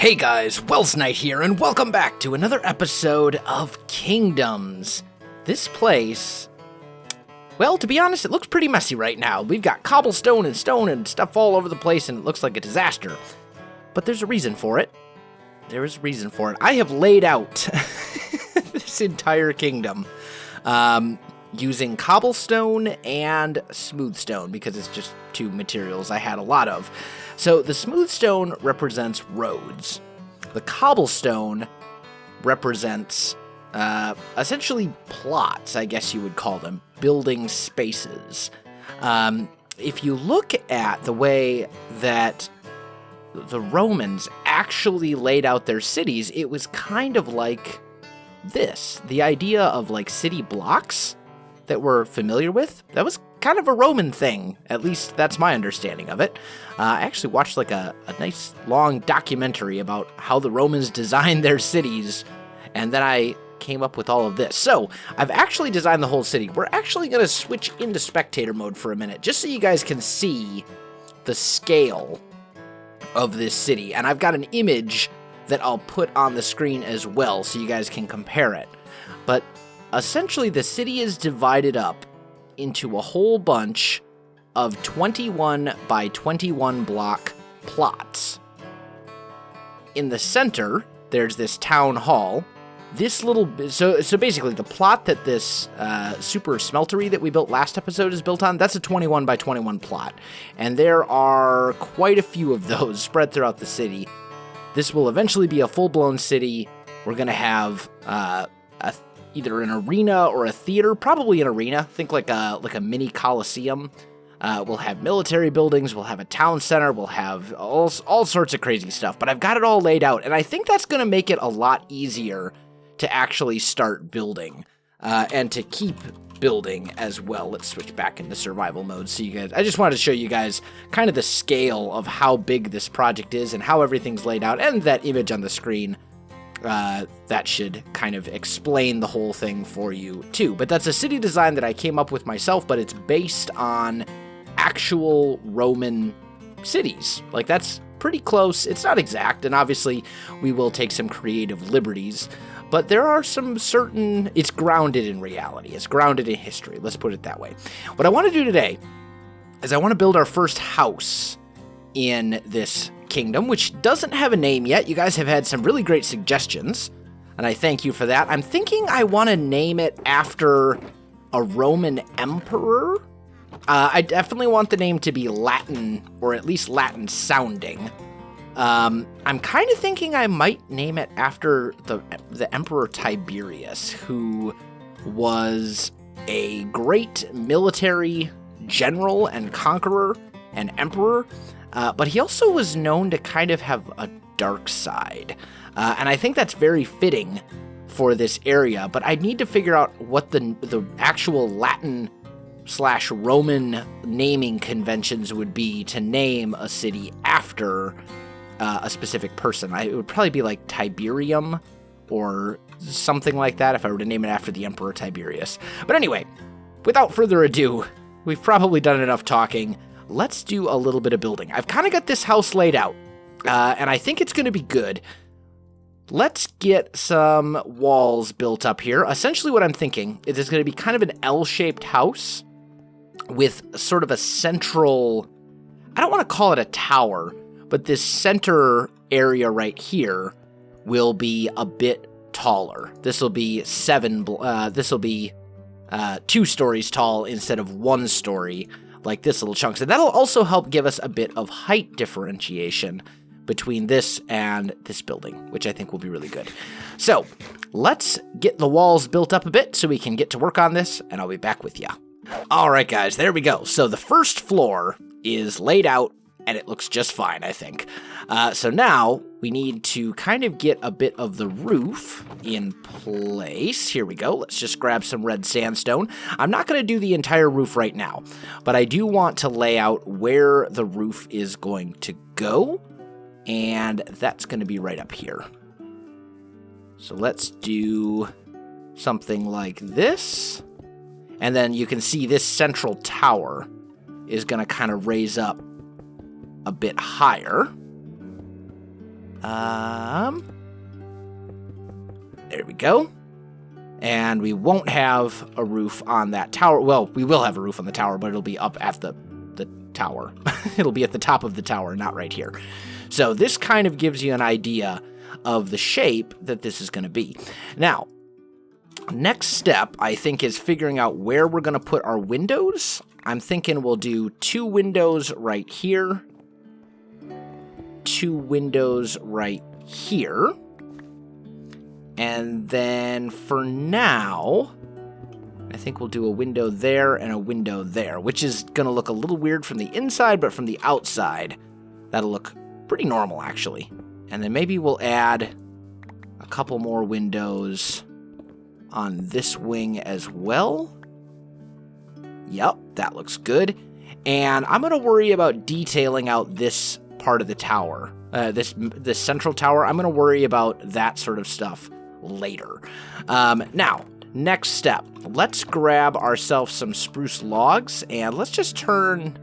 Hey guys, Welsknight here, and welcome back to another episode of Kingdoms. This place, well, to be honest, it looks pretty messy right now. We've got cobblestone and stone and stuff all over the place, and it looks like a disaster. But there's a reason for it. There is a reason for it. I have laid out this entire kingdom using cobblestone and smooth stone, because it's just two materials I had a lot of. So the smooth stone represents roads. The cobblestone represents essentially plots, I guess you would call them, building spaces. If you look at the way that the Romans actually laid out their cities, it was kind of like this. The idea of like city blocks that we're familiar with, that was kind of a Roman thing. At least that's my understanding of it. I actually watched like a nice long documentary about how the Romans designed their cities, and then I came up with all of this. So I've actually designed the whole city. We're actually going to switch into spectator mode for a minute, just so you guys can see the scale of this city. And I've got an image that I'll put on the screen as well, so you guys can compare it. But essentially, the city is divided up into a whole bunch of 21 by 21 block plots. In the center, there's this town hall. This little, so basically the plot that this super smeltery that we built last episode is built on, that's a 21 by 21 plot. And there are quite a few of those spread throughout the city. This will eventually be a full-blown city. We're going to have either an arena or a theater, probably an arena. Think like a mini coliseum. We'll have military buildings, we'll have a town center, we'll have all sorts of crazy stuff. But I've got it all laid out, and I think that's going to make it a lot easier to actually start building and to keep building as well. Let's switch back into survival mode. So you guys, I just wanted to show you guys kind of the scale of how big this project is and how everything's laid out, and that image on the screen. That should kind of explain the whole thing for you too. But that's a city design that I came up with myself, but it's based on actual Roman cities. Like, that's pretty close. It's not exact, and obviously we will take some creative liberties, but there are some certain, it's grounded in reality. It's grounded in history. Let's put it that way. What I want to do today is I want to build our first house in this kingdom, which doesn't have a name yet. You guys have had some really great suggestions, and I thank you for that. I'm thinking I want to name it after a Roman emperor. I definitely want the name to be Latin, or at least Latin sounding. I'm kind of thinking I might name it after the Emperor Tiberius, who was a great military general and conqueror and emperor. But he also was known to kind of have a dark side. And I think that's very fitting for this area. But I need to figure out what the actual Latin/Roman naming conventions would be to name a city after a specific person. It would probably be like Tiberium or something like that if I were to name it after the Emperor Tiberius. But anyway, without further ado, we've probably done enough talking. Let's do a little bit of building. I've kind of got this house laid out, and I think it's going to be good. Let's get some walls built up here. Essentially what I'm thinking is it's going to be kind of an L-shaped house with sort of a central, I don't want to call it a tower, but this center area right here will be a bit taller. This will be 2 stories tall instead of 1 story. Like this little chunk. So that'll also help give us a bit of height differentiation between this and this building, which I think will be really good. So let's get the walls built up a bit so we can get to work on this, and I'll be back with you. All right, guys, there we go. So the first floor is laid out, and it looks just fine, I think. So now we need to kind of get a bit of the roof in place. Here we go. Let's just grab some red sandstone. I'm not going to do the entire roof right now, but I do want to lay out where the roof is going to go, and that's going to be right up here. So let's do something like this, and then you can see this central tower is going to kind of raise up a bit higher. There we go. And we won't have a roof on that tower. Well, we will have a roof on the tower, but it'll be up at the tower. It'll be at the top of the tower, not right here. So this kind of gives you an idea of the shape that this is going to be. Now, next step, I think, is figuring out where we're going to put our windows. I'm thinking we'll do 2 windows right here, 2 windows right here, and then for now, I think we'll do a window there and a window there, which is going to look a little weird from the inside, but from the outside, that'll look pretty normal, actually. And then maybe we'll add a couple more windows on this wing as well. Yep, that looks good. And I'm going to worry about detailing out this part of the tower, this central tower. I'm going to worry about that sort of stuff later. Now, next step, let's grab ourselves some spruce logs, and let's just turn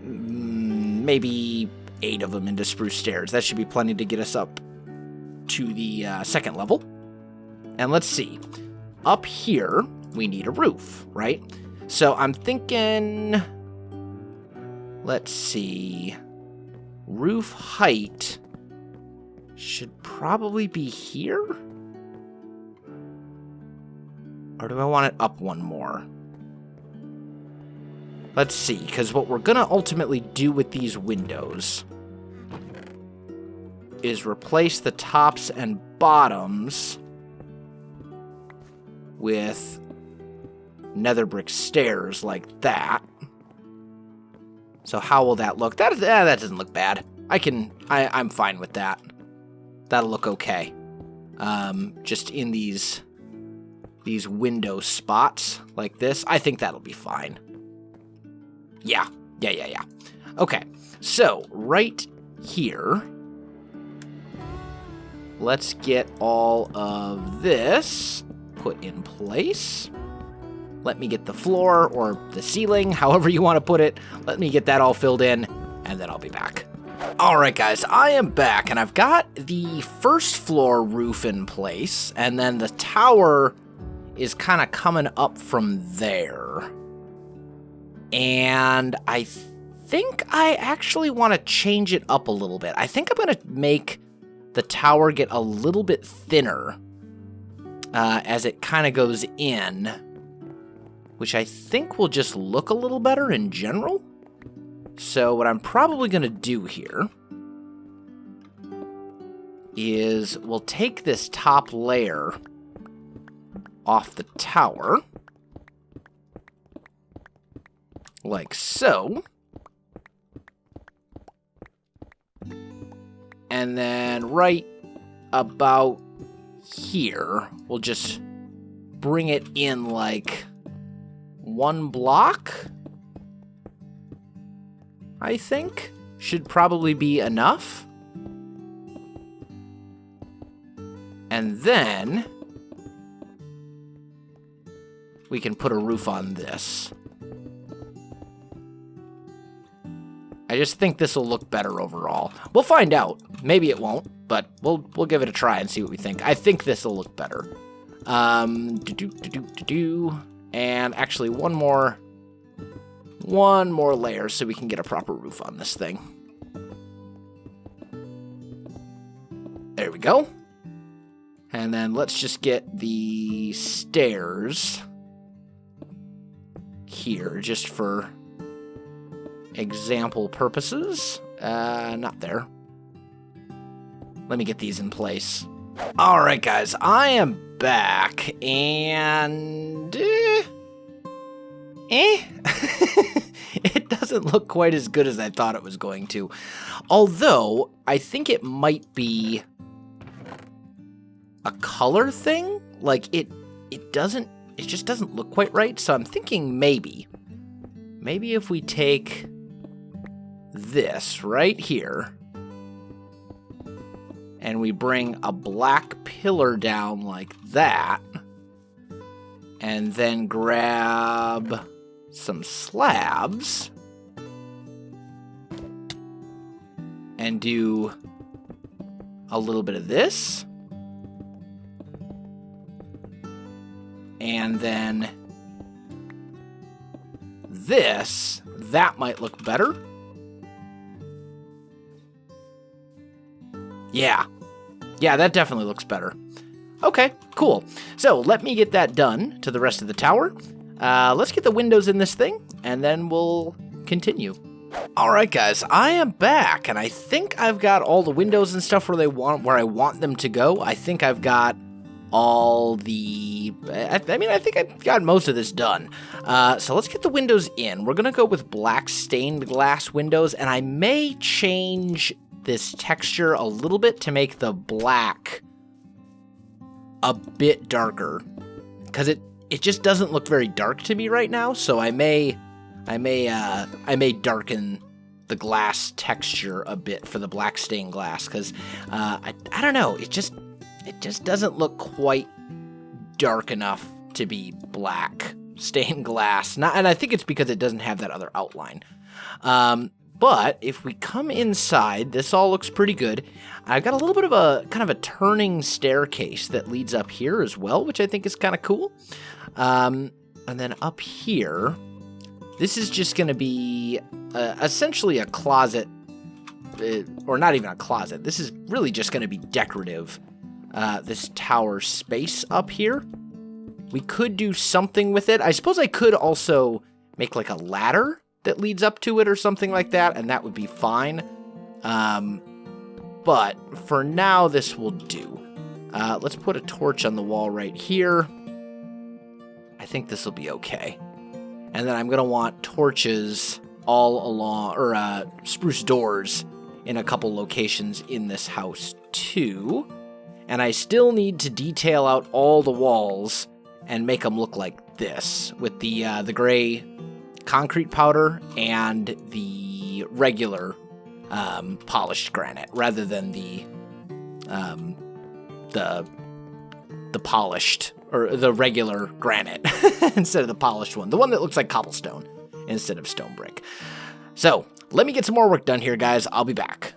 maybe 8 of them into spruce stairs. That should be plenty to get us up to the 2nd level. And let's see. Up here, we need a roof, right? So I'm thinking, let's see. Roof height should probably be here? Or do I want it up one more? Let's see, because what we're going to ultimately do with these windows is replace the tops and bottoms with nether brick stairs like that. So how will that look? That doesn't look bad. I'm fine with that. That'll look okay. Just in these window spots like this, I think that'll be fine. Yeah. Okay, so right here, let's get all of this put in place. Let me get the floor or the ceiling, however you want to put it. Let me get that all filled in, and then I'll be back. All right, guys, I am back, and I've got the first floor roof in place, and then the tower is kind of coming up from there. And I think I actually want to change it up a little bit. I think I'm going to make the tower get a little bit thinner as it kind of goes in, which I think will just look a little better in general. So what I'm probably going to do here is we'll take this top layer off the tower, like so. And then right about here, we'll just bring it in like 1 block, I think. Should probably be enough. And then we can put a roof on this. I just think this will look better overall. We'll find out. Maybe it won't, but we'll give it a try and see what we think. I think this will look better. And actually one more layer so we can get a proper roof on this thing. There we go. And then let's just get the stairs here just for example purposes. Not there. Let me get these in place. All right, guys, I am back, and it doesn't look quite as good as I thought it was going to. Although I think it might be a color thing. Like it just doesn't look quite right. So I'm thinking maybe if we take this right here and we bring a black pillar down like that, and then grab some slabs and do a little bit of this. And then this, that might look better. Yeah, that definitely looks better. Okay, cool. So let me get that done to the rest of the tower. Let's get the windows in this thing, and then we'll continue. All right, guys, I am back, and I think I've got all the windows and stuff where I want them to go. I think I've got all the... I think I've got most of this done. So let's get the windows in. We're going to go with black stained glass windows, and I may change this texture a little bit to make the black a bit darker, because it just doesn't look very dark to me right now. So I may darken the glass texture a bit for the black stained glass, because I don't know, it just doesn't look quite dark enough to be black stained glass. And I think it's because it doesn't have that other outline. But if we come inside, this all looks pretty good. I've got a little bit of a kind of a turning staircase that leads up here as well, which I think is kind of cool. And then up here, this is just going to be essentially a closet, or not even a closet. This is really just going to be decorative, this tower space up here. We could do something with it. I suppose I could also make like a ladder that leads up to it or something like that, and that would be fine. But for now, this will do. Let's put a torch on the wall right here. I think this will be okay. And then I'm going to want torches all along, or spruce doors in a couple locations in this house too. And I still need to detail out all the walls and make them look like this, with the gray concrete powder and the regular polished granite, rather than the polished, or the regular granite instead of the polished one, the one that looks like cobblestone instead of stone brick. So let me get some more work done here, guys. I'll be back.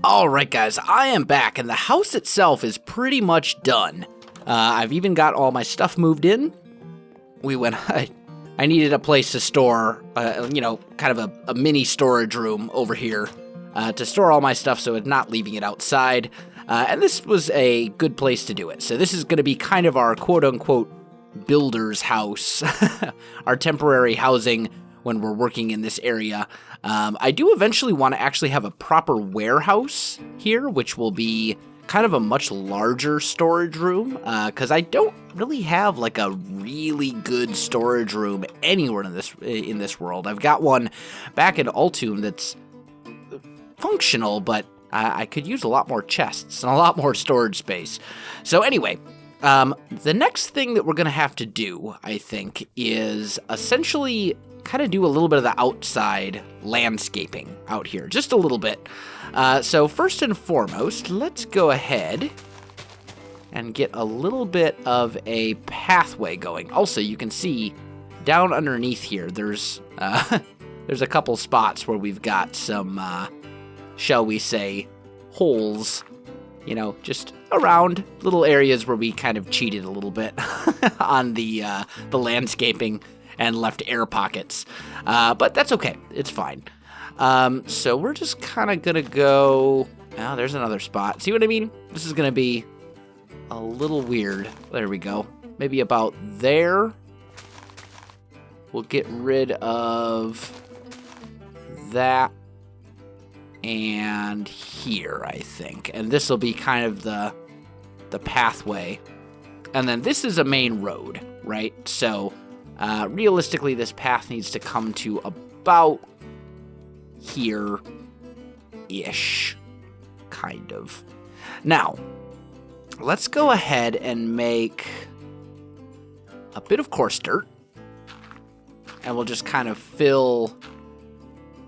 All right, guys, I am back, and the house itself is pretty much done. I've even got all my stuff moved in. I needed a place to store, kind of a mini storage room over here to store all my stuff, so it's not leaving it outside. And this was a good place to do it. So this is going to be kind of our quote-unquote builder's house, our temporary housing when we're working in this area. I do eventually want to actually have a proper warehouse here, which will be kind of a much larger storage room, because I don't really have like a really good storage room anywhere in this world. I've got one back in Altoon that's functional, but I could use a lot more chests and a lot more storage space. So anyway, the next thing that we're going to have to do, I think, is essentially kind of do a little bit of the outside landscaping out here, just a little bit. So first and foremost, let's go ahead and get a little bit of a pathway going. Also, you can see down underneath here, there's a couple spots where we've got some, shall we say, holes, just around little areas where we kind of cheated a little bit on the landscaping and left air pockets. But that's okay. It's fine. So we're just kind of going to go... Oh, there's another spot. See what I mean? This is going to be a little weird. There we go. Maybe about there. We'll get rid of that and here, I think. And this will be kind of the pathway. And then this is a main road, right? So realistically, this path needs to come to about here-ish, kind of. Now, let's go ahead and make a bit of coarse dirt, and we'll just kind of fill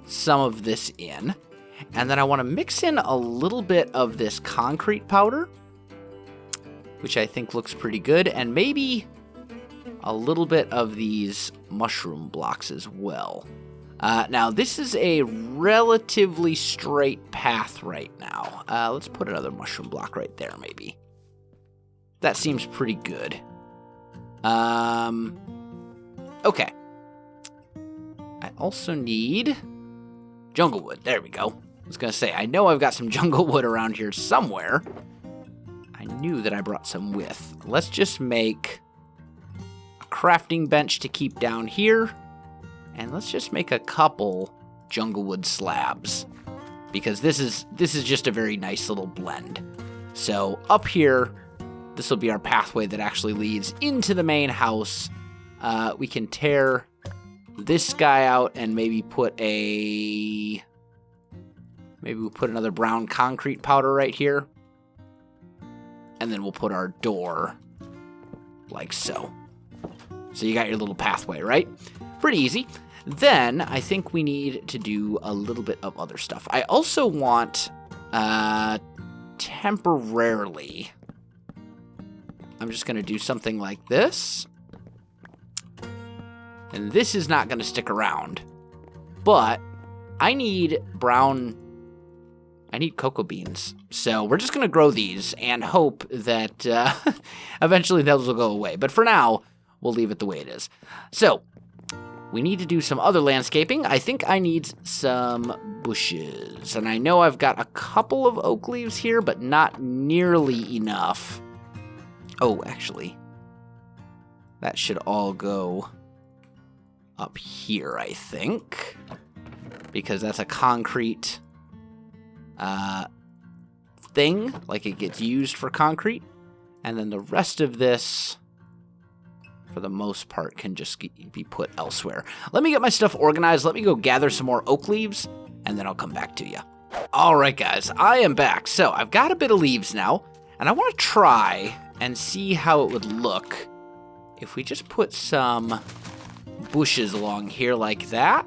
some of this in. And then I want to mix in a little bit of this concrete powder, which I think looks pretty good, and maybe a little bit of these mushroom blocks as well. Now, this is a relatively straight path right now. Let's put another mushroom block right there, maybe. That seems pretty good. Okay. I also need jungle wood. There we go. I was going to say, I know I've got some jungle wood around here somewhere. I knew that I brought some with. Let's just make a crafting bench to keep down here. And let's just make a couple jungle wood slabs. Because this is just a very nice little blend. So up here, this will be our pathway that actually leads into the main house. We can tear this guy out and maybe maybe we'll put another brown concrete powder right here. And then we'll put our door like so. So you got your little pathway, right? Pretty easy. Then I think we need to do a little bit of other stuff. I also want, temporarily, I'm just going to do something like this. And this is not going to stick around. But I need cocoa beans. So we're just going to grow these and hope that eventually those will go away. But for now, we'll leave it the way it is. So we need to do some other landscaping. I think I need some bushes. And I know I've got a couple of oak leaves here, but not nearly enough. Oh, actually, that should all go up here, I think. Because that's a concrete thing. Like, it gets used for concrete. And then the rest of this, for the most part, can just be put elsewhere. Let me get my stuff organized. Let me go gather some more oak leaves, and then I'll come back to you. All right, guys, I am back. So I've got a bit of leaves now, and I want to try and see how it would look if we just put some bushes along here like that.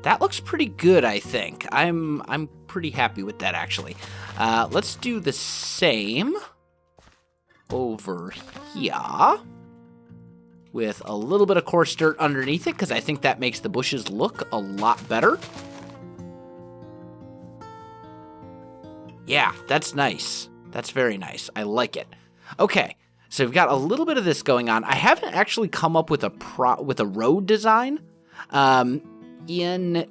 That looks pretty good, I think. I'm pretty happy with that, actually. Let's do the same over here with a little bit of coarse dirt underneath it, because I think that makes the bushes look a lot better. Yeah, that's nice. That's very nice. I like it. Okay, so we've got a little bit of this going on. I haven't actually come up with a road design. In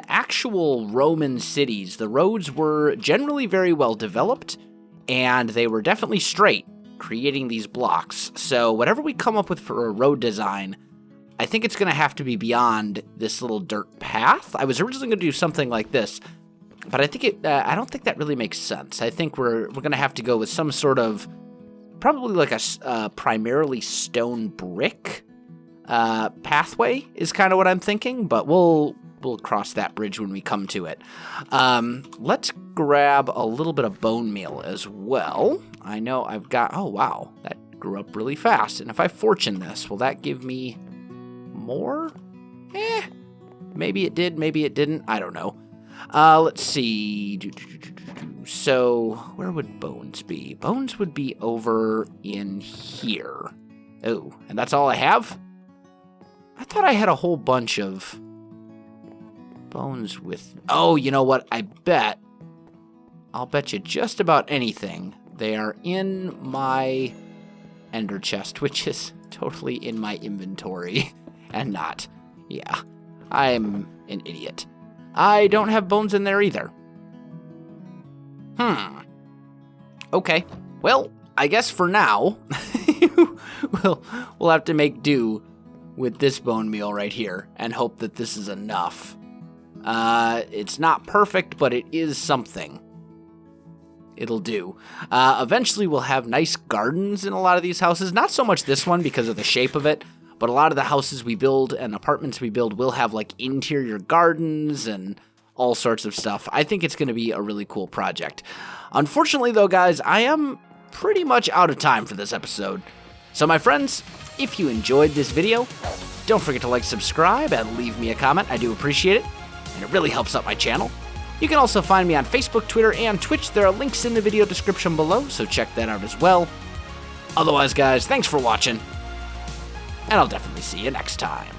actual Roman cities, the roads were generally very well developed, and they were definitely straight, creating these blocks. So whatever we come up with for a road design, I think it's going to have to be beyond this little dirt path. I was originally going to do something like this, but I think I don't think that really makes sense. I think we're going to have to go with some sort of, probably like a primarily stone brick pathway is kind of what I'm thinking, but we'll cross that bridge when we come to it. Let's grab a little bit of bone meal as well. I know I've got, oh wow, that grew up really fast. And if I fortune this, will that give me more? Maybe it did, maybe it didn't. I don't know. Let's see. So where would bones be? Bones would be over in here. Oh, and that's all I have? I thought I had a whole bunch of bones with... Oh, you know what? I'll bet you just about anything. They are in my ender chest, which is totally in my inventory and not. Yeah, I'm an idiot. I don't have bones in there either. Okay, well, I guess for now, we'll have to make do with this bone meal right here and hope that this is enough. It's not perfect, but it is something. It'll do. Eventually we'll have nice gardens in a lot of these houses. Not so much this one because of the shape of it, but a lot of the houses we build and apartments we build will have like interior gardens and all sorts of stuff. I think it's going to be a really cool project. Unfortunately though, guys, I am pretty much out of time for this episode. So my friends, if you enjoyed this video, don't forget to like, subscribe, and leave me a comment. I do appreciate it, and it really helps out my channel. You can also find me on Facebook, Twitter, and Twitch. There are links in the video description below, so check that out as well. Otherwise, guys, thanks for watching, and I'll definitely see you next time.